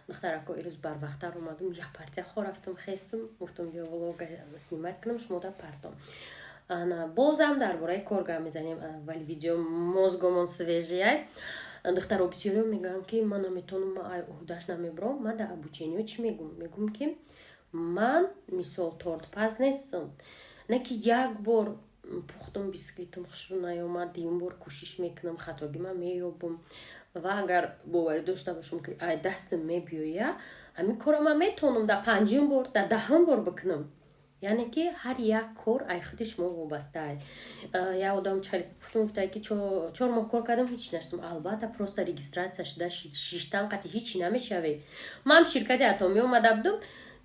духтарако ирӯз барвақтар омадам, як партия хо рафтам хестам, гуфтам биё влога снимать кунам, шумо да партом. Ана бозам дар бораи кор гап мезанем, вали видео мозгомон свежияй. Духтаро бисёриё мегӯям ки ман наметонам, ман ай уҳдаш намебирам. Ман дар обучениё чӣ мегӯм? Мегӯм ки ман мисол тортпаз нестам. Не ки як бор пухтам бисквитам хушрӯ наёмад, дуюм бор кӯшиш мекунам, хатогӣ ман меёбам. Ва агар боварӣ дошта бошам ки ай дастам мебиёя, ҳамин корро ман метонам дар панҷум бор, дар даҳум бор бикунам. яъне ки ҳар як кор ай худи шумо вобастаай. як одам гуфтае ки 4 моҳ кор кардам, ҳеч наштам. Албатта просто регистратсия шуда 6 қати ҳеч намешавӣ. ман ширкати атомӣ омада будам,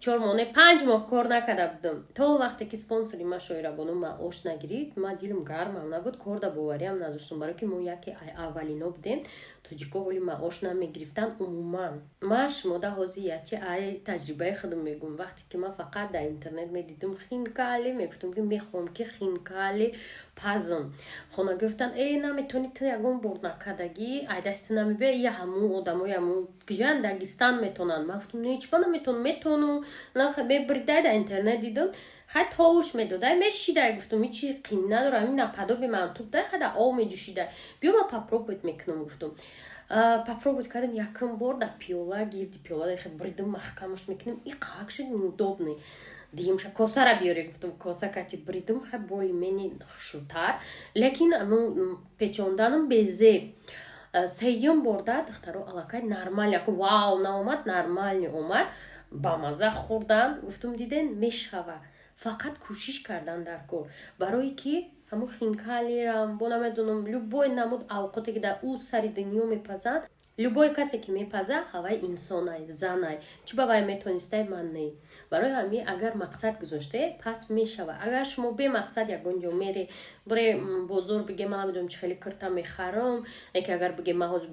4 моҳ не 5 моҳ кор накарда будам. То вақте ки спонсори ма шоирабону маош нагирифт, ман дилам гармам набуд, кор да бовариам надоштам, барои ки мо яке аввалино будем. тоҷико ҳоли маош намегирифтан умуман. ман шумо да ҳозир яки ай таҷрибаи худам мегӯм. вақте ки ман фақат дар интернет медидам хинкали, мегуфтам ки мехоҳам ки хинкали пазм. хона гуфтан наметони ту ягон бор накардагӣ, ай дасти намебия, я ҳамун одамои ҳамун киҷоян дагистан метонанд. ман гуфтам не чиба наметонам, метонам. мебридай дар интернет дидам, хай тоуш медодай, мешидай. гуфтам ин чиз қин надора, ин нападоби мантуб дай, хай дар об меҷӯшидай. биё ман попробовать мекунам. гуфтам попробовать кардам, якум бор дар пиёла, гирди пиёла дахе бридам, маҳкамаш мекунам, и как шуд неудобный. диюмша косара биёре, гуфтам коса кати бридам, хай болимени хушрӯтар, лекин печонданам безеб. сеюм борда духтаро аллакай нормал, як вау наомад, нормални омад, ба маза хӯрдан. гуфтам диден мешава, фақат кӯшиш кардан дар кор, барое ки ҳамун хинкалирам бо намедонам любой намуд авқоте ки дар ӯ сари дунё мепазанд, любой касе ки мепаза ҳавай инсонай, занай, чӣ ба вай метонистай, ман не. барои ҳамин агар мақсад гузоште, пас мешава. агар шумо бемақсад ягон ҷо мере, буре бозор биге ман намедонам чӣ хеле кирта мехарам, яке агар биге ман ҳозир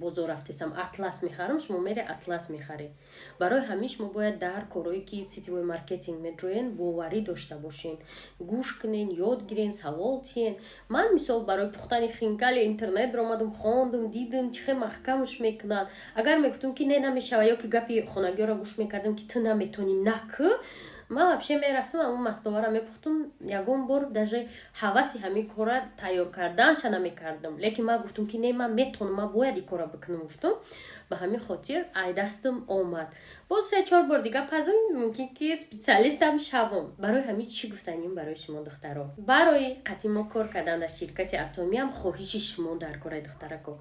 бозор рафтесам атлас мехарам, шумо мере атлас мехаре. барои ҳамин шумо бояд дар корое ки сетевой маркетинг медроен боварӣ дошта бошен, гӯш кунен, ёд гирен, савол тиен. ман мисол барои пухтани хинкали интернет омадам, хондам, дидам чӣ хеле маҳкамаш мекунанд. агар мегуфтам ки не намешава, ё ки гапи хонагиёро гӯш мекардам ки ту наметони накӯ, ман вообще мерафтам ҳамун мастовара мепухтам. ягон бор даже ҳаваси ҳамин кора тайёр карданша намекардам, лекин ман гуфтам ки не, ман метонам, ман бояд ин кора бикунам. гуфтам ба ҳамин хотир ай дастам омад. боз 3-4 бор дига пазм мумкин ки специалистам шавам. барои ҳамин чӣ гуфтаним барои шумо духтаро, барои қатимо кор кардан дар ширкати атомиам хоҳиши шумо дар кораи духтарако,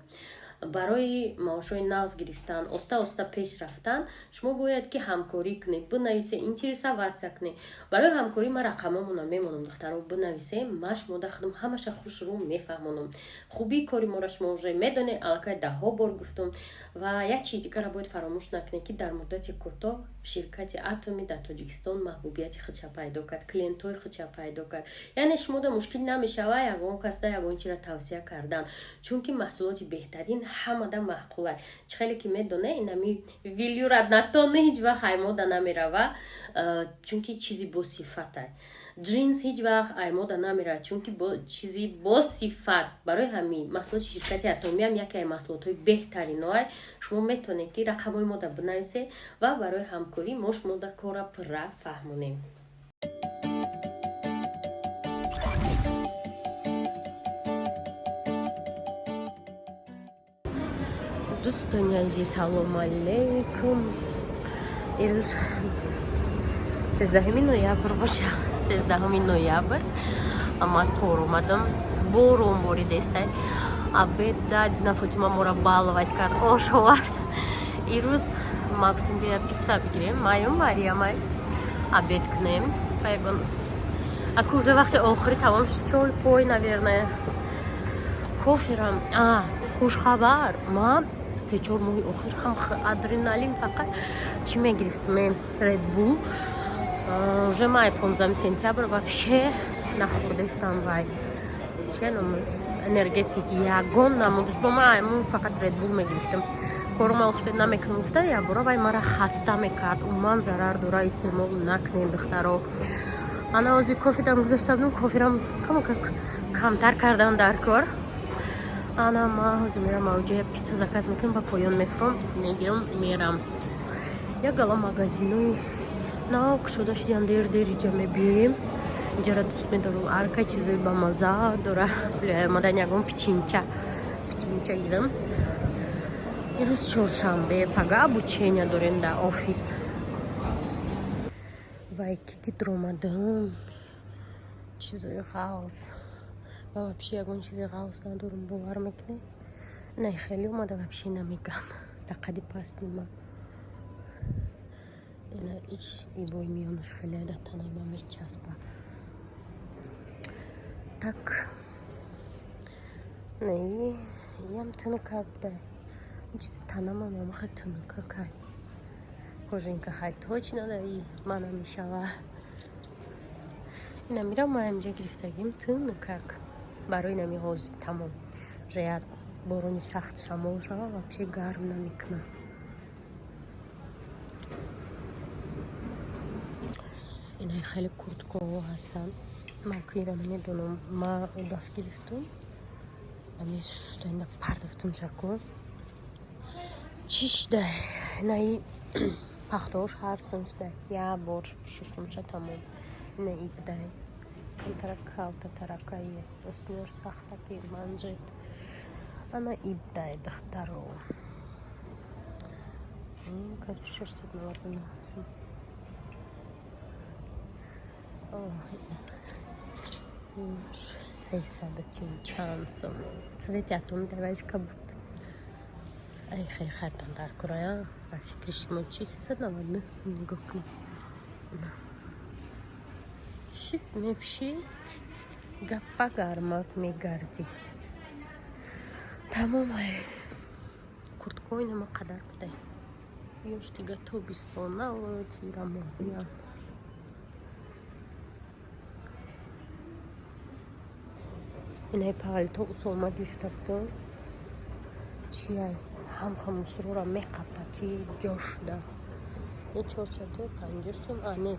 барои маошҳои нағз гирифтан, оста оста пеш рафтан, шумо бояд ки ҳамкорӣ кунед, бинависе, интересоватсия кунед. барои ҳамкорӣ ман рақамомона мемонам, духтаро бинависе, ман шумо да худам ҳамаша хушрӯ мефаҳмонам. хубии кори моро шумо уже медонед, аллакай даҳҳо бор гуфтам. ва як чиз дигара бояд фаромӯш накунед ки дар муддати кӯтоҳ ширкати атоми дар тоҷикистон маҳбубияти худша пайдо кард, клиентҳои худша пайдо кард. яъне шумода мушкил намешава ягон касда ягон чиро тавсия кардан, чунки маҳсулоти беҳтарин ҳамада маъқулай. чӣ хеле ки медоне инами велюра натони ҳеҷ вақт аймода намерава, чунки чизи босифатай. джинс ҳеҷ вақт аймода намерава, чунки чизи босифат. барои ҳамин маҳсулоти ширкати атомиам яке аз маҳсулотҳои беҳтариноай. шумо метавонед ки рақамҳои мода бинависед ва барои ҳамкорӣ мо шумода кора пурра фаҳмонем. дӯстони азиз, салому алейкум. ирӯз 13 ноябр боша, 13 ноябр ман кор омадам. борон боридестай обеда дина Фотима моро баловать кард, ош овард. ирӯз ман гуфтам бия питса бигирем, маю Мариямай обед кунем. аку уже вақти охирӣ тамом шуд, чой пой наверное коферам. хушхабар, ман 3-4 моҳи охир ҳам адреналин фақат чӣ мегирифтм, Red Bull. уже май 15 сентябр вообще нахӯрдестам вай чӣ номаш энергетик ягон намудш. бо ман фақат Red Bull мегирифтам. корма успед намекунам. гуфта як бора вай мара хаста мекард. уман зарар дора, истеъмол накунед духтаро. ана ҳозир кофе дам гузашта будам, коферам камтар кардан дар кор. ана ман ҳозир мерам авҷоя питса заказ мекунам, ба поён мефурам, мегирам мерам. Я гала магазину. На кшода шдиам дер иҷа инҷара дӯст медорам арка чизои ба маза дора. Омадан ягон пичинча гирам. Ирӯз чоршанбе, пага обучения дорем дар офис. Вай ки гидро омадам. Чизои ғавз. Ман вообще ягон чизи ғавз надорам, бовар мекунед? Не, хеле омада вообще намегам. Дар қади пастима. Ина иш ибои миёнаш хеле дар танаи ман мечаспа. Так. Не, ям тынка буда. Чизи танама мама хе тынка кай. Коженька хай точно да и мана мешава. Ина мирам ма инҷа гирифтагим тынкак. Барои нами ҳозир тамом. Жаяд борони сахт шамол шава вообще гарм намекунад. Инаи хеле курткаҳо ҳастанд. Маркира намедонам. Ман даф гирифтам. Ами штанда партафтам шако. Чиш да. Инаи пахтаош ҳар синчда. Я бор шуштумша тамом. Ина ибдай. Контракалта таракаи. Остмёр сахтаки манжет. Ана ибдай дахтаро. Как шуштад маваднасим. Сейсадачим чансом. Цвет атом давай кабут. Ай хай хартан дар курая. Ба фикри шумо чи 390 нигоҳ кунед. Шип мепши гаппа гармак мегарди. Тамом ай. Курткои нама қадар будай. Ёш дига тобистон навтирамоя. Инаи палто усолма гирифтабдум. Чиай ҳамусрора меқапа ки ҷошда. Е 450 сум. А не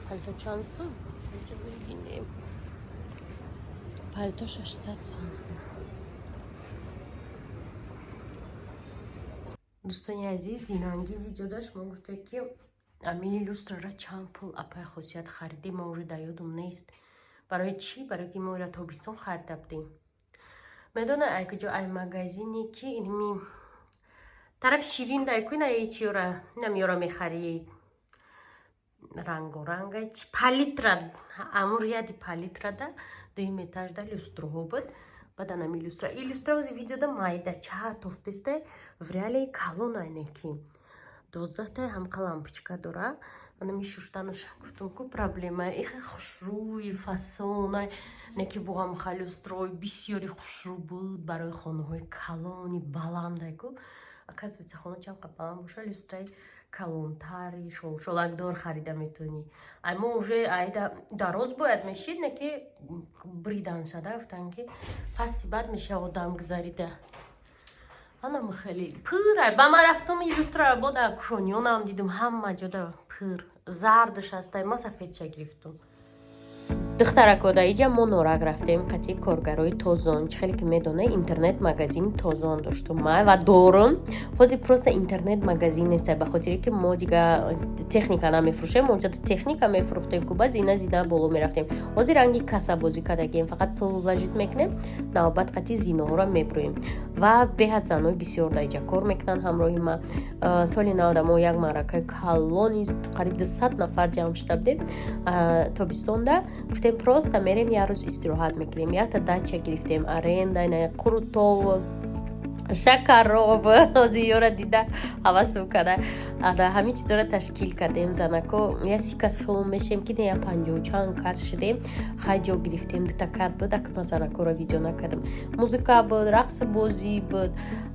палто чанд сум? Инҷа бибинем. Палто 600 сум. дӯстони азиз, динанги видеода шумо гуфтед ки ами люстрара чанд пул апай хосият харидем. Ма уже дар ёдам нест. Барои чӣ? Барои ки мо ира тобистон харида будем. Медонад айкуҷо ай магазине ки инми тарафи ширин дайкуина чиёра намиёра мехарид. Рангоранга палитра амур яди палитрада дуюм этажда люстраҳо буд. Баъдан ами люстра. И люстра ози видеода майда ча тофтесте в реале калонайне ки 12 ҳамқа лампочка дора. Ана мишуштанаш гуфтам ку проблема. Ихе хушрӯи фасонай неки буғам халюстрои бисёри хушрӯ буд барои хонаҳои калони баландай ку. Оказывается хона чанд қа баланд боша люстраи калонтари шолакдор харида метавонӣ. Ай мо уже айда дароз бояд мешид неки бридан шада гуфтан ки пасти бад меша одам гузарида. Анам хеле пур ай ба ман рафтам люстра бода кушониёнам дидам ҳама ҷода пур зардаш ҳастай ма сафедча гирифтам. Духтаракода иҷа мо норак рафтем қати коргарои тозон. Чӣ хеле ки медонед интернет магазини тозон доштум ма ва дорум. Ҳозир просто интернет магазин нест ба хотире ки мо дига техника намефурӯшем. Онҷода техника мефурӯхтем ку баъз ина зина боло мерафтем. Ҳозир ранги каса бозӣ кардагем. Фақат пул вложит мекунем. Навбат қати зиноҳоро мебурем. Ва беҳад занои бисёр да иҷа кор мекунанд ҳамроҳи ма. Соли 90 мо як маъракаи калони қариб 200 нафар ҷамъ шуда будем. Тобистонда гуфтем просто мерем як рӯз истироҳат мекунем. Якта дача гирифтем аренда ина қуртов шакаров ҳозир ёра дида ҳавасу када ада ҳамин чизора ташкил кардем занако я сикас хилом мешем ки нея 50 чанд кас шудем хай ҷо гирифтем дута кат буд ак ма занакора видео накардам музыка буд рақс бозӣ буд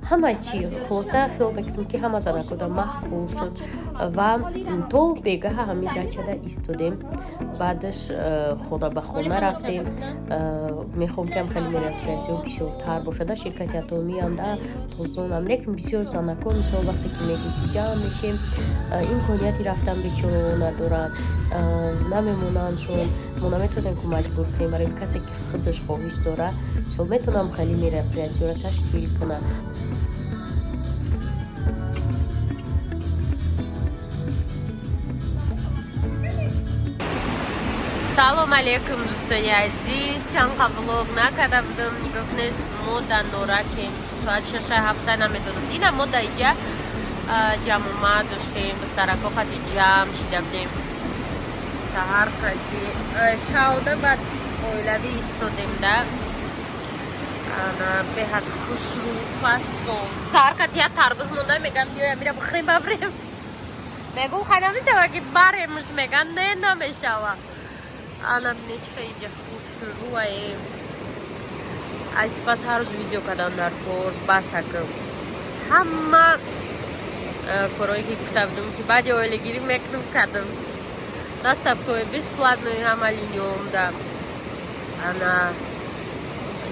ҳама чи хулоса хил мекунем ки ҳама занакода маҳбус шуд ва то бегаҳа ҳамин дачада истодем баъдаш хона ба хона рафтем мехом кам хеле мероприятиё бисёртар бошада ширкати атомианда тозонам лекин бисёр занакон мисол вақте ки мегӯти ҷамъ мешем имконияти рафтан бечораҳо надоранд намемонандшон мо наметавонем ку маҷбур кунем барои касе ки худаш хоҳиш дора со метавонам хеле мероприятиёро ташкил кунам салом алейкум дӯстони азиз. чанqa влог накарда будам, нигоҳ нест. мо дар норакем, соат 6-7 намедонам. дина мо дар иҷа ҷамъомад доштем, духтарако қати ҷамъ шуда будем. саҳар қати шавда баъд оилавӣ истодемда беҳад хушрӯ фасон. саҳар қати як тарбуз монда, мегам биёя мира бихӯрем бабрем. мегум хай намешава ки баремш, меган не намешава. Она нечка иҷа хушрӯае. аз пас ҳар рӯз видео кадан дар кор басака ҳама корое ки гуфта будам ки баъди оилагирӣ мекунам кардам. наставкои бесплатнои ҳама линёмда ана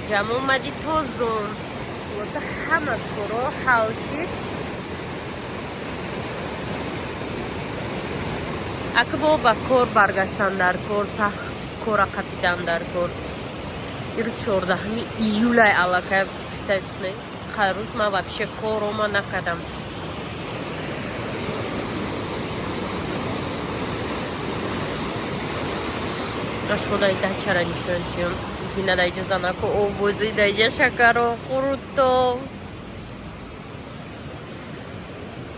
ҷамъомади тозон воса ҳама коро ҳал шид. акбо ба кор баргаштан дар кор, сахт кора қапидан дар кор. ирӯз 14 июлай аллакай представитне. харӯз ман вообще корома накардам. ашмо дай дачара нишончиём бина дайҷа занако овози дайҷа шакаро хурутто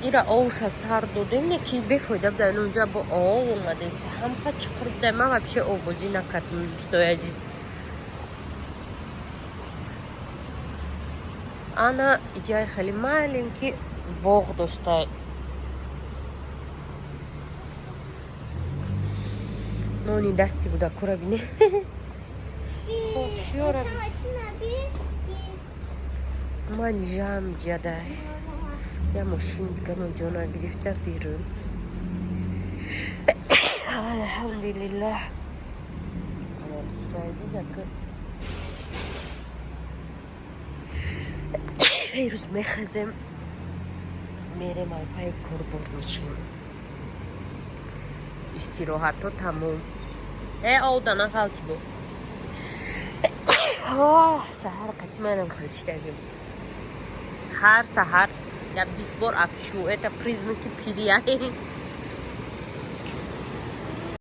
ира овша сар додем не ки бефоида будан унҷа бо ов омадест ҳамха чиқирда. ман вообще овозӣ накардам дӯстои азиз. ана иҷаи хеле маълим ки боғ дошта. нони дасти буда кура бине. ман ҷам ҷадай я мошиникамо ҷона гирифта бирӯн. алҳамдулиллаҳ. ирӯз мехазем мерем алпаи корбор мешем. истироҳатҳо тамом. овдана ғалти бо саҳар қати манам халиштагим. ҳар саҳар я 20 бор афшу. это признаки пирия.